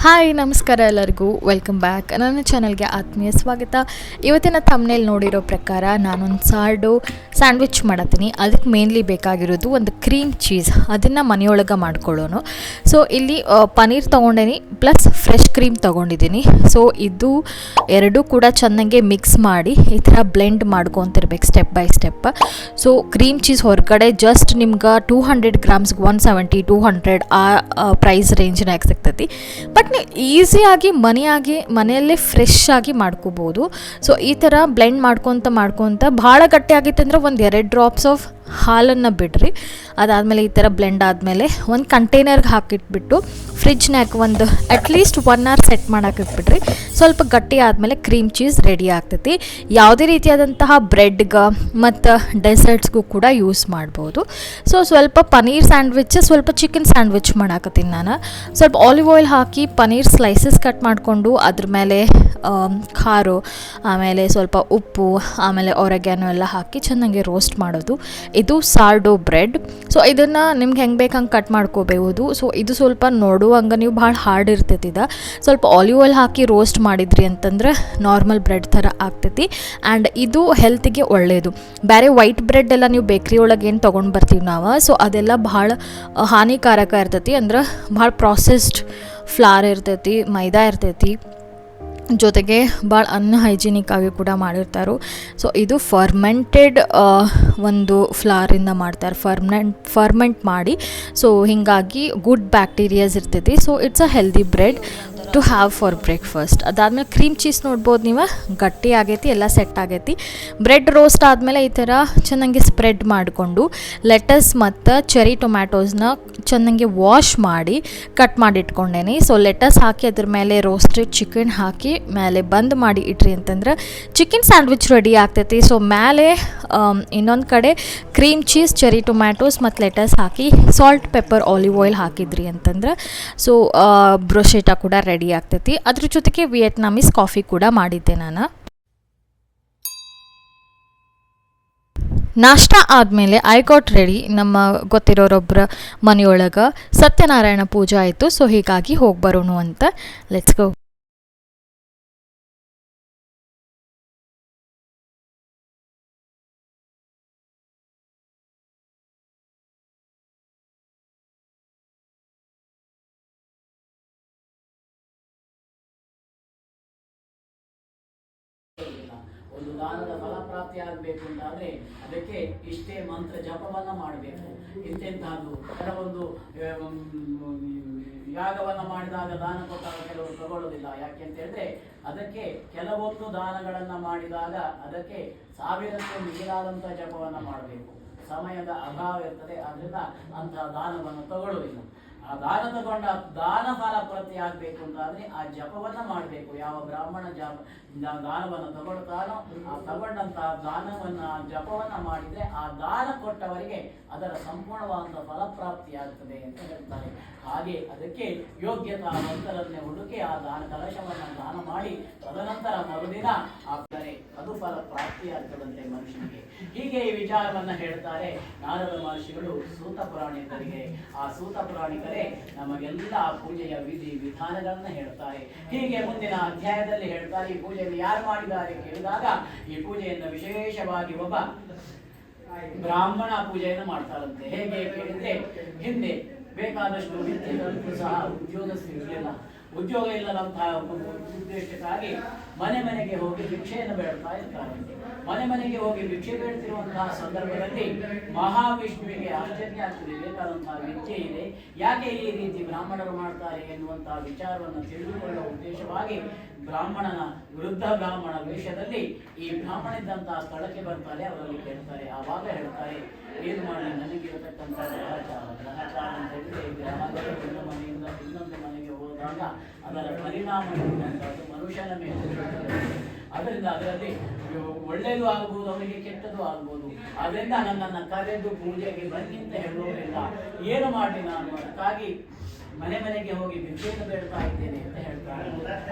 Hi ನಮಸ್ಕಾರ ಎಲ್ಲರಿಗೂ welcome back ನನ್ನ ಚಾನಲ್ಗೆ ಆತ್ಮೀಯ ಸ್ವಾಗತ. ಇವತ್ತಿನ ಥಂಬ್ನೇಲ್ ನೋಡಿರೋ ಪ್ರಕಾರ ನಾನೊಂದು ಸ್ಯಾಂಡ್ವಿಚ್ ಮಾಡತ್ತೀನಿ. ಅದಕ್ಕೆ ಮೇನ್ಲಿ ಬೇಕಾಗಿರೋದು ಒಂದು ಕ್ರೀಮ್ ಚೀಸ್, ಅದನ್ನು ಮನೆಯೊಳಗೆ ಮಾಡ್ಕೊಳ್ಳೋನು. ಸೊ ಇಲ್ಲಿ ಪನ್ನೀರ್ ತೊಗೊಂಡೇನಿ ಪ್ಲಸ್ ಫ್ರೆಶ್ ಕ್ರೀಮ್ ತೊಗೊಂಡಿದ್ದೀನಿ. ಸೊ ಇದು ಎರಡೂ ಕೂಡ ಚೆನ್ನಾಗಿ ಮಿಕ್ಸ್ ಮಾಡಿ ಈ ಥರ ಬ್ಲೆಂಡ್ ಮಾಡ್ಕೊತಿರ್ಬೇಕು step by step. So cream cheese ಹೊರಗಡೆ ಜಸ್ಟ್ ನಿಮ್ಗೆ 200 ಗ್ರಾಮ್ಸ್ಗೆ 170 200 ಆ ಪ್ರೈಸ್ ರೇಂಜ್ನಾಗ ಸಿಗ್ತೈತಿ. ಬಟ್ ನೀವು ಈಸಿಯಾಗಿ ಮನೆಯಲ್ಲೇ ಫ್ರೆಶ್ ಆಗಿ ಮಾಡ್ಕೋಬೋದು. ಸೊ ಈ ಥರ ಬ್ಲೆಂಡ್ ಮಾಡ್ಕೊತ ಭಾಳ ಗಟ್ಟಿ ಆಗಿತ್ತು ಅಂದರೆ ಒಂದು 2 ಡ್ರಾಪ್ಸ್ ಆಫ್ ಹಾಲನ್ನು ಬಿಡ್ರಿ. ಅದಾದಮೇಲೆ ಈ ಥರ ಬ್ಲೆಂಡ್ ಆದಮೇಲೆ ಒಂದು ಕಂಟೈನರ್ಗೆ ಹಾಕಿಟ್ಬಿಟ್ಟು ಫ್ರಿಜ್ನಾಗ ಒಂದು ಅಟ್ಲೀಸ್ಟ್ 1 ಅವರ್ ಸೆಟ್ ಮಾಡೋಕೆ ಇಟ್ಬಿಟ್ರಿ. ಸ್ವಲ್ಪ ಗಟ್ಟಿ ಆದಮೇಲೆ ಕ್ರೀಮ್ ಚೀಸ್ ರೆಡಿ ಆಗ್ತೈತಿ. ಯಾವುದೇ ರೀತಿಯಾದಂತಹ ಬ್ರೆಡ್ಗೆ ಮತ್ತು ಡೆಸರ್ಟ್ಸ್ಗೂ ಕೂಡ ಯೂಸ್ ಮಾಡ್ಬೋದು. ಸೊ ಸ್ವಲ್ಪ ಪನ್ನೀರ್ ಸ್ಯಾಂಡ್ವಿಚ್, ಸ್ವಲ್ಪ ಚಿಕನ್ ಸ್ಯಾಂಡ್ವಿಚ್ ಮಾಡಾಕತ್ತೀನಿ ನಾನು. ಸ್ವಲ್ಪ ಆಲಿವ್ ಆಯಿಲ್ ಹಾಕಿ ಪನ್ನೀರ್ ಸ್ಲೈಸಸ್ ಕಟ್ ಮಾಡಿಕೊಂಡು ಅದ್ರ ಮೇಲೆ ಖಾರ, ಆಮೇಲೆ ಸ್ವಲ್ಪ ಉಪ್ಪು, ಆಮೇಲೆ ಒರೆಗ್ಯಾನೋ ಎಲ್ಲ ಹಾಕಿ ಚೆನ್ನಾಗಿ ರೋಸ್ಟ್ ಮಾಡೋದು. ಇದು ಸಾರ್ಡೋ ಬ್ರೆಡ್. ಸೊ ಇದನ್ನು ನಿಮ್ಗೆ ಹೆಂಗೆ ಬೇಕು ಹಂಗೆ ಕಟ್ ಮಾಡ್ಕೋಬಹುದು. ಸೊ ಇದು ಸ್ವಲ್ಪ ನೋಡುವಂಗೆ ನೀವು ಭಾಳ ಹಾರ್ಡ್ ಇರ್ತೈತಿ. ಸ್ವಲ್ಪ ಆಲಿವ್ ಆಯಿಲ್ ಹಾಕಿ ರೋಸ್ಟ್ ಮಾಡಿದ್ರಿ ಅಂತಂದ್ರೆ ನಾರ್ಮಲ್ ಬ್ರೆಡ್ ಥರ ಆಗ್ತೈತಿ. ಆ್ಯಂಡ್ ಇದು ಹೆಲ್ತಿಗೆ ಒಳ್ಳೆಯದು. ಬೇರೆ ವೈಟ್ ಬ್ರೆಡ್ ಎಲ್ಲ ನೀವು ಬೇಕ್ರಿ ಒಳಗೆ ಏನು ತೊಗೊಂಡು ಬರ್ತೀವಿ ನಾವು, ಸೊ ಅದೆಲ್ಲ ಭಾಳ ಹಾನಿಕಾರಕ ಇರ್ತೈತಿ. ಅಂದ್ರೆ ಭಾಳ ಪ್ರಾಸೆಸ್ಡ್ ಫ್ಲಾರ್ ಇರ್ತೈತಿ, ಮೈದಾ ಇರ್ತೈತಿ, ಜೊತೆಗೆ ಭಾಳ ಅನ್ಹೈಜಿನಿಕ್ ಆಗಿ ಕೂಡ ಮಾಡಿರ್ತಾರೆ. ಸೊ ಇದು ಫರ್ಮೆಂಟೆಡ್ ಒಂದು ಫ್ಲಾರಿಂದ ಮಾಡ್ತಾರೆ, ಫರ್ಮೆಂಟ್ ಮಾಡಿ. ಸೊ ಹೀಗಾಗಿ ಗುಡ್ ಬ್ಯಾಕ್ಟೀರಿಯಾಸ್ ಇರ್ತೈತಿ. So it's a healthy bread to have for breakfast. ಅದಾದಮೇಲೆ ಕ್ರೀಮ್ ಚೀಸ್ ನೋಡ್ಬೋದು ನೀವು, ಗಟ್ಟಿ ಆಗೈತಿ, ಎಲ್ಲ ಸೆಟ್ ಆಗೈತಿ. ಬ್ರೆಡ್ ರೋಸ್ಟ್ ಆದಮೇಲೆ ಈ ಥರ ಚೆನ್ನಾಗಿ ಸ್ಪ್ರೆಡ್ ಮಾಡಿಕೊಂಡು ಲೆಟಸ್ ಮತ್ತು ಚೆರಿ ಟೊಮ್ಯಾಟೋಸ್ನ ಚೆನ್ನಾಗಿ ವಾಶ್ ಮಾಡಿ ಕಟ್ ಮಾಡಿ ಇಟ್ಕೊಂಡೇನಿ. ಸೊ ಲೆಟಸ್ ಹಾಕಿ ಅದ್ರ ಮೇಲೆ ರೋಸ್ಟೆಡ್ ಚಿಕನ್ ಹಾಕಿ ಮೇಲೆ ಬಂದ್ ಮಾಡಿ ಇಟ್ರಿ ಅಂತಂದ್ರೆ ಚಿಕನ್ ಸ್ಯಾಂಡ್ವಿಚ್ ರೆಡಿ ಆಗ್ತೈತಿ. ಸೊ ಮೇಲೆ ಇನ್ನೊಂದು ಕಡೆ ಕ್ರೀಮ್ ಚೀಸ್, ಚೆರಿ ಟೊಮ್ಯಾಟೋಸ್ ಮತ್ತು ಲೆಟಸ್ ಹಾಕಿ ಸಾಲ್ಟ್, ಪೆಪ್ಪರ್, ಆಲಿವ್ ಆಯಿಲ್ ಹಾಕಿದ್ರಿ ಅಂತಂದ್ರೆ ಸೊ ಬ್ರೋಶೆಟಾ ಕೂಡ ರೆಡಿ ಆಗ್ತೈತಿ. ಅದ್ರ ಜೊತೆಗೆ ವಿಯೆಟ್ನಾಮೀಸ್ ಕಾಫಿ ಕೂಡ ಮಾಡಿದ್ದೆ ನಾನು. ನಾಷ್ಟ ಆದಮೇಲೆ ಐ ಗಾಟ್ ರೆಡಿ. ನಮ್ಮ ಗೊತ್ತಿರೋರೊಬ್ಬರ ಮನೆಯೊಳಗೆ ಸತ್ಯನಾರಾಯಣ ಪೂಜೆ ಆಯಿತು. ಸೊ ಹೀಗಾಗಿ ಹೋಗಿ ಬರೋಣ ಅಂತ ಲೆಟ್ಸ್ ಗೋ. ಒಂದು ದಾನದ ಫಲಪ್ರಾಪ್ತಿ ಆಗಬೇಕು ಅಂತಾದರೆ ಅದಕ್ಕೆ ಇಷ್ಟೇ ಮಂತ್ರ ಜಪವನ್ನು ಮಾಡಬೇಕು. ಇಂತೆಂಥದ್ದು ಕೆಲವೊಂದು ಯಾಗವನ್ನು ಮಾಡಿದಾಗ ದಾನ ಕೊಟ್ಟಾಗ ಕೆಲವರು ತಗೊಳ್ಳೋದಿಲ್ಲ. ಯಾಕೆ ಅಂತ ಹೇಳಿದ್ರೆ ಅದಕ್ಕೆ ಕೆಲವೊಂದು ದಾನಗಳನ್ನು ಮಾಡಿದಾಗ ಅದಕ್ಕೆ 1000ಕ್ಕೂ ಮೀರಾದಂಥ ಜಪವನ್ನು ಮಾಡಬೇಕು. ಸಮಯದ ಅಭಾವ ಇರ್ತದೆ, ಅದರಿಂದ ಅಂತಹ ದಾನವನ್ನು ತಗೊಳ್ಳೋದಿಲ್ಲ. ಆ ದಾನ ತಗೊಂಡ ದಾನ ಫಲಪ್ರಾಪ್ತಿ ಆಗಬೇಕು ಅಂತಾದರೆ ಆ ಜಪವನ್ನು ಮಾಡಬೇಕು. ಯಾವ ಬ್ರಾಹ್ಮಣ ದಾನವನ್ನು ತಗೊಳ್ತಾನೋ ಆ ತಗೊಂಡಂತಹ ದಾನವನ್ನು ಜಪವನ್ನು ಮಾಡಿದರೆ ಆ ದಾನ ಕೊಟ್ಟವರಿಗೆ ಅದರ ಸಂಪೂರ್ಣವಾದಂಥ ಫಲಪ್ರಾಪ್ತಿ ಆಗ್ತದೆ ಅಂತ ಹೇಳ್ತಾರೆ. ಹಾಗೆ ಅದಕ್ಕೆ ಯೋಗ್ಯತಾ ಮಂತ್ರನ್ನೇ ಹುಡುಕಿ ಆ ದಾನ ಕಲಶವನ್ನು ದಾನ ಮಾಡಿ ತದನಂತರ ಮರುದಿನ ಆಗ್ತಾರೆ, ಅದು ಫಲಪ್ರಾಪ್ತಿ ಆಗ್ತದಂತೆ ಮನುಷ್ಯನಿಗೆ. ಹೀಗೆ ಈ ವಿಚಾರವನ್ನು ಹೇಳ್ತಾರೆ ನಾರದ ಮಹರ್ಷಿಗಳು ಸೂತ ಪುರಾಣಿಕರಿಗೆ. ಆ ಸೂತ ಪುರಾಣಿಕರೇ ನಮಗೆಲ್ಲ ಪೂಜೆಯ ವಿಧಿ ವಿಧಾನಗಳನ್ನ ಹೇಳ್ತಾರೆ. ಹೀಗೆ ಮುಂದಿನ ಅಧ್ಯಾಯದಲ್ಲಿ ಹೇಳ್ತಾರೆ ಈ ಪೂಜೆಯನ್ನು ಯಾರು ಮಾಡಿದ್ದಾರೆ ಕೇಳಿದಾಗ ಈ ಪೂಜೆಯನ್ನು ವಿಶೇಷವಾಗಿ ಒಬ್ಬ ಬ್ರಾಹ್ಮಣ ಪೂಜೆಯನ್ನು ಮಾಡ್ತಾರಂತೆ. ಹೇಗೆ ಕೇಳಿದ್ರೆ ಹಿಂದೆ ಬೇಕಾದಷ್ಟು ವಿದ್ಯೆಗಳಿಗೂ ಸಹ ಉದ್ಯೋಗ ಸಿಗಲಿಲ್ಲ. ಉದ್ಯೋಗ ಇಲ್ಲದಂತಹ ಉದ್ದೇಶಕ್ಕಾಗಿ ಮನೆಗೆ ಹೋಗಿ ಭಿಕ್ಷೆಯನ್ನು ಬೇಡ್ತಾ ಇರ್ತಾರೆ. ಮನೆಗೆ ಹೋಗಿ ಭಿಕ್ಷೆ ಬೇಡ್ತಿರುವಂತಹ ಸಂದರ್ಭದಲ್ಲಿ ಮಹಾವಿಷ್ಣುವಿಗೆ ಆಶ್ಚರ್ಯ ಆಗ್ತದೆ. ಬೇಕಾದಂತಹ ವಿದ್ಯೆ ಇದೆ, ಯಾಕೆ ಈ ರೀತಿ ಬ್ರಾಹ್ಮಣರು ಮಾಡ್ತಾರೆ ಎನ್ನುವಂತಹ ವಿಚಾರವನ್ನು ತಿಳಿದುಕೊಳ್ಳುವ ಉದ್ದೇಶವಾಗಿ ವೃದ್ಧ ಬ್ರಾಹ್ಮಣ ವೇಷದಲ್ಲಿ ಈ ಬ್ರಾಹ್ಮಣ ಇದ್ದಂತಹ ಸ್ಥಳಕ್ಕೆ ಬರ್ತಾರೆ. ಅವರಲ್ಲಿ ಕೇಳ್ತಾರೆ. ಆವಾಗ ಹೇಳ್ತಾರೆ, ಏನು ಮಾಡಿ ನನಗಿರತಕ್ಕಂಥ ಗ್ರಹಚಾರ ಅಂತ ಹೇಳಿದ್ರೆ ಗ್ರಹಗಳು ಒಂದು ಮನೆಯಿಂದ ಇನ್ನೊಂದು ಮನೆಗೆ ಹೋದಾಗ ಅದರ ಪರಿಣಾಮ ಇರುವಂತಹದ್ದು ಮನುಷ್ಯನ ಮೇಲೆ. ಅದರಿಂದ ಅದರಲ್ಲಿ ಒಳ್ಳೆಯದು ಆಗ್ಬೋದು, ಅವನಿಗೆ ಕೆಟ್ಟದ್ದು ಆಗ್ಬೋದು. ಅದರಿಂದ ನನ್ನನ್ನು ಕರೆದು ಪೂಜೆಗೆ ಬನ್ನಿ ಅಂತ ಹೇಳುವುದಿಲ್ಲ. ಏನು ಮಾಡಿ ನಾನು ಅದಕ್ಕಾಗಿ ಮನೆಗೆ ಹೋಗಿ ಭಿಕ್ಷೆಯನ್ನು ಬೇಡ್ತಾ ಇದ್ದೇನೆ ಅಂತ ಹೇಳ್ತಾರೆ.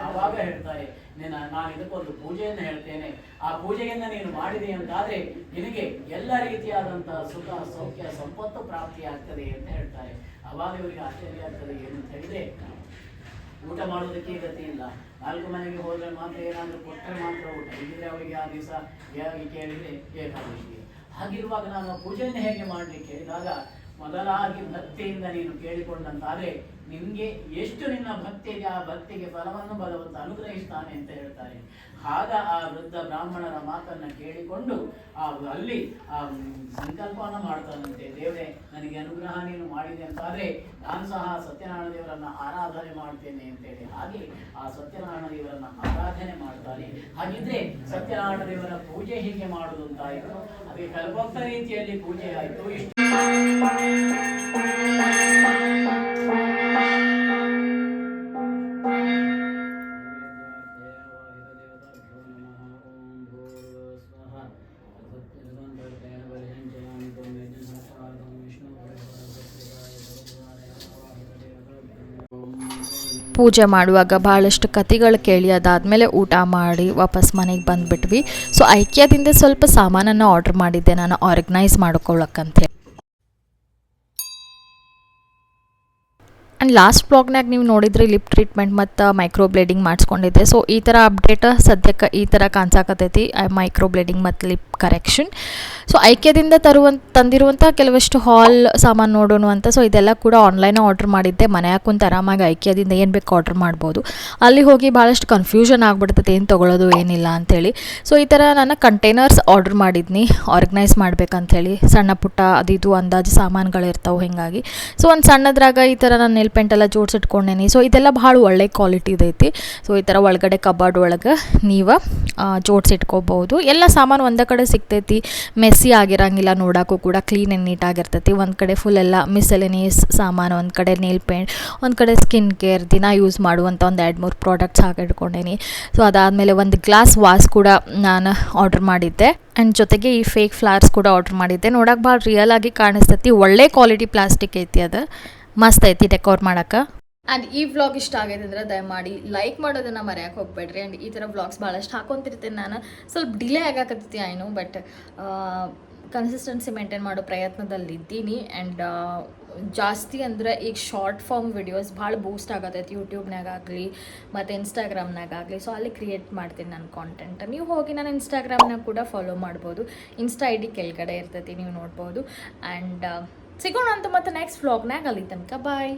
ಆವಾಗ ಹೇಳ್ತಾರೆ, ನಾನು ಇದಕ್ಕೊಂದು ಪೂಜೆಯನ್ನು ಹೇಳ್ತೇನೆ. ಆ ಪೂಜೆಯನ್ನು ನೀನು ಮಾಡಿದೆ ಅಂತಾದ್ರೆ ನಿನಗೆ ಎಲ್ಲ ರೀತಿಯಾದಂತಹ ಸುಖ ಸೌಖ್ಯ ಸಂಪತ್ತು ಪ್ರಾಪ್ತಿ ಆಗ್ತದೆ ಅಂತ ಹೇಳ್ತಾರೆ. ಆವಾಗ ಇವರಿಗೆ ಆಶ್ಚರ್ಯ ಆಗ್ತದೆ. ಏನು ಅಂತ ಹೇಳಿದ್ರೆ ಊಟ ಮಾಡೋದಕ್ಕೆ ಗತಿ ಇಲ್ಲ. 4 ಮನೆಗೆ ಹೋದರೆ ಮಾತ್ರ ಏನಾದರೂ ಕೊಟ್ಟರೆ ಮಾತ್ರ ಊಟ, ಇದ್ದರೆ ಅವರಿಗೆ ಆ ದಿವಸ ಕೇಳಿದರೆ ಏಕಾದಶಿಗೆ. ಹಾಗಿರುವಾಗ ನಾನು ಪೂಜೆಯನ್ನು ಹೇಗೆ ಮಾಡಲಿಕ್ಕೆ ಹೇಳಿದಾಗ, ಮೊದಲಾಗಿ ಭಕ್ತಿಯಿಂದ ನೀನು ಕೇಳಿಕೊಂಡಂತಾದರೆ ನಿಮಗೆ ಎಷ್ಟು ನಿನ್ನ ಭಕ್ತಿಗೆ ಆ ಭಕ್ತಿಗೆ ಫಲವನ್ನು ಭಗವಂತ ಅನುಗ್ರಹಿಸ್ತಾನೆ ಅಂತ ಹೇಳ್ತಾರೆ. ಆಗ ಆ ವೃದ್ಧ ಬ್ರಾಹ್ಮಣರ ಮಾತನ್ನು ಕೇಳಿಕೊಂಡು ಅಲ್ಲಿ ಆ ಸಂಕಲ್ಪವನ್ನು ಮಾಡ್ತಾನಂತೆ, ದೇವರೇ ನನಗೆ ಅನುಗ್ರಹ ನೀನು ಮಾಡಿದೆ ಅಂತಾದರೆ ನಾನು ಸಹ ಸತ್ಯನಾರಾಯಣ ದೇವರನ್ನು ಆರಾಧನೆ ಮಾಡ್ತೇನೆ ಅಂತೇಳಿ. ಹಾಗೆ ಆ ಸತ್ಯನಾರಾಯಣ ದೇವರನ್ನು ಆರಾಧನೆ ಮಾಡ್ತಾರೆ. ಹಾಗಿದ್ರೆ ಸತ್ಯನಾರಾಯಣ ದೇವರ ಪೂಜೆ ಹೀಗೆ ಮಾಡುವುದು ಅಂತಾಯಿತು. ಅದೇ ಕಲ್ಪೋಕ್ತ ರೀತಿಯಲ್ಲಿ ಪೂಜೆ ಆಯಿತು. ಇಷ್ಟು ಪೂಜೆ ಮಾಡುವಾಗ ಭಾಳಷ್ಟು ಕತೆಗಳು ಕೇಳಿ ಅದಾದಮೇಲೆ ಊಟ ಮಾಡಿ ವಾಪಸ್ ಮನೆಗೆ ಬಂದುಬಿಟ್ವಿ. ಸೊ ಐಕ್ಯದಿಂದ ಸ್ವಲ್ಪ ಸಾಮಾನನ್ನು ಆರ್ಡ್ರ್ ಮಾಡಿದ್ದೆ ನಾನು ಆರ್ಗನೈಸ್ ಮಾಡ್ಕೊಳ್ಳೋಕ್ಕಂತೆ. ಆ್ಯಂಡ್ ಲಾಸ್ಟ್ ಬ್ಲಾಗ್ನಾಗ ನೀವು ನೋಡಿದ್ರಿ ಲಿಪ್ ಟ್ರೀಟ್ಮೆಂಟ್ ಮತ್ತು ಮೈಕ್ರೋ ಬ್ಲೇಡಿಂಗ್ ಮಾಡಿಸ್ಕೊಂಡಿದ್ದೆ. ಸೊ ಈ ಥರ ಅಪ್ಡೇಟ್ ಸದ್ಯಕ್ಕೆ ಈ ಥರ ಕಾಣಿಸಾಕತ್ತೈತಿ, ಮೈಕ್ರೋ ಬ್ಲೇಡಿಂಗ್ ಮತ್ತು ಲಿಪ್ ಕರೆಕ್ಷನ್. ಸೊ ಐಕ್ಯದಿಂದ ತಂದಿರುವಂಥ ಕೆಲವಷ್ಟು ಹಾಲ್ ಸಾಮಾನು ನೋಡೋಣ ಅಂತ. ಸೊ ಇದೆಲ್ಲ ಕೂಡ ಆನ್ಲೈನ್ ಆರ್ಡ್ರ್ ಮಾಡಿದ್ದೆ. ಮನೆಯಾಗ ಕುಂತು ಆರಾಮಾಗಿ ಐಕ್ಯದಿಂದ ಏನು ಬೇಕು ಆರ್ಡ್ರ್ ಮಾಡ್ಬೋದು. ಅಲ್ಲಿ ಹೋಗಿ ಭಾಳಷ್ಟು ಕನ್ಫ್ಯೂಷನ್ ಆಗ್ಬಿಡ್ತೈತೆ ಏನು ತೊಗೊಳ್ಳೋದು ಏನಿಲ್ಲ ಅಂಥೇಳಿ. ಸೊ ಈ ಥರ ನಾನು ಕಂಟೈನರ್ಸ್ ಆರ್ಡ್ರ್ ಮಾಡಿದ್ನಿ ಆರ್ಗನೈಸ್ ಮಾಡ್ಬೇಕಂಥೇಳಿ. ಸಣ್ಣ ಪುಟ್ಟ ಅದಿದು ಅಂದಾಜು ಸಾಮಾನುಗಳಿರ್ತಾವೆ ಹೀಗಾಗಿ. ಸೊ ಒಂದು ಸಣ್ಣದ್ರಾಗ ಈ ಥರ ನಾನು ನೆಲ್ ಪೆಂಟ್ ಎಲ್ಲ ಜೋಡಿಸಿಟ್ಕೊಂಡೇನಿ. ಸೊ ಇದೆಲ್ಲ ಭಾಳ ಒಳ್ಳೆ ಕ್ವಾಲಿಟಿದೈತಿ. ಸೊ ಈ ಥರ ಒಳಗಡೆ ಕಬಾರ್ಡ್ ಒಳಗೆ ನೀವು ಜೋಡಿಸಿಟ್ಕೋಬೋದು. ಎಲ್ಲ ಸಾಮಾನು ಒಂದೇ ಕಡೆ ಸಿಗ್ತೈತಿ, ಮೆಸ್ಸಿ ಆಗಿರಂಗಿಲ್ಲ, ನೋಡೋಕ್ಕೂ ಕೂಡ ಕ್ಲೀನ್ ಆ್ಯಂಡ್ ನೀಟಾಗಿರ್ತೈತಿ. ಒಂದು ಕಡೆ ಫುಲ್ ಎಲ್ಲ ಮಿಸೆಲೆನಿಯಸ್ ಸಾಮಾನು, ಒಂದು ಕಡೆ ನೇಲ್ ಪೇಂಟ್, ಒಂದು ಕಡೆ ಸ್ಕಿನ್ ಕೇರ್ ದಿನ ಯೂಸ್ ಮಾಡುವಂಥ ಒಂದು 2-3 ಪ್ರಾಡಕ್ಟ್ಸ್ ಹಾಕಿಟ್ಕೊಂಡೇನಿ. ಸೊ ಅದಾದಮೇಲೆ ಒಂದು ಗ್ಲಾಸ್ ವಾಸ್ ಕೂಡ ನಾನು ಆರ್ಡ್ರ್ ಮಾಡಿದ್ದೆ. ಆ್ಯಂಡ್ ಜೊತೆಗೆ ಈ ಫೇಕ್ ಫ್ಲವರ್ಸ್ ಕೂಡ ಆರ್ಡ್ರ್ ಮಾಡಿದ್ದೆ. ನೋಡೋಕೆ ಭಾಳ ರಿಯಲ್ ಆಗಿ ಕಾಣಿಸ್ತೈತಿ. ಒಳ್ಳೆ ಕ್ವಾಲಿಟಿ ಪ್ಲಾಸ್ಟಿಕ್ ಐತಿ, ಅದು ಮಸ್ತ್ ಐತಿ ಡೆಕೋರ್ ಮಾಡೋಕ್ಕೆ. ಆ್ಯಂಡ್ ಈ ವ್ಲಾಗ್ ಇಷ್ಟ ಆಗೈತೆ ಅಂದರೆ ದಯಮಾಡಿ ಲೈಕ್ ಮಾಡೋದನ್ನು ಮರೆಯೋಕೆ ಹೋಗ್ಬೇಡ್ರಿ. ಆ್ಯಂಡ್ ಈ ಥರ ವ್ಲಾಗ್ಸ್ ಭಾಳಷ್ಟು ಹಾಕೊತಿರ್ತೀನಿ ನಾನು. ಸ್ವಲ್ಪ ಡಿಲೇ ಆಗಾಕತ್ತೈತಿ ಐನು, ಬಟ್ ಕನ್ಸಿಸ್ಟೆನ್ಸಿ ಮೇಂಟೈನ್ ಮಾಡೋ ಪ್ರಯತ್ನದಲ್ಲಿದ್ದೀನಿ. ಆ್ಯಂಡ್ ಜಾಸ್ತಿ ಅಂದರೆ ಈಗ ಶಾರ್ಟ್ ಫಾರ್ಮ್ ವಿಡಿಯೋಸ್ ಭಾಳ ಬೂಸ್ಟ್ ಆಗತ್ತೈತಿ ಯೂಟ್ಯೂಬ್ನಾಗಾಗಲಿ ಮತ್ತು ಇನ್ಸ್ಟಾಗ್ರಾಮ್ನಾಗಾಗಲಿ. ಸೊ ಅಲ್ಲಿ ಕ್ರಿಯೇಟ್ ಮಾಡ್ತೀನಿ ನಾನು ಕಾಂಟೆಂಟ್. ನೀವು ಹೋಗಿ ನಾನು ಇನ್ಸ್ಟಾಗ್ರಾಮ್ನಾಗ ಕೂಡ ಫಾಲೋ ಮಾಡ್ಬೋದು. ಇನ್ಸ್ಟಾ ID ಕೆಳಗಡೆ ಇರ್ತೈತಿ, ನೀವು ನೋಡ್ಬೋದು. ಆ್ಯಂಡ್ ಸಿಗೋಣ ಅಂತ ಮತ್ತೆ ನೆಕ್ಸ್ಟ್ ವ್ಲಾಗ್ನಾಗ. ಅಲ್ಲಿ ತನಕ ಬಾಯ್.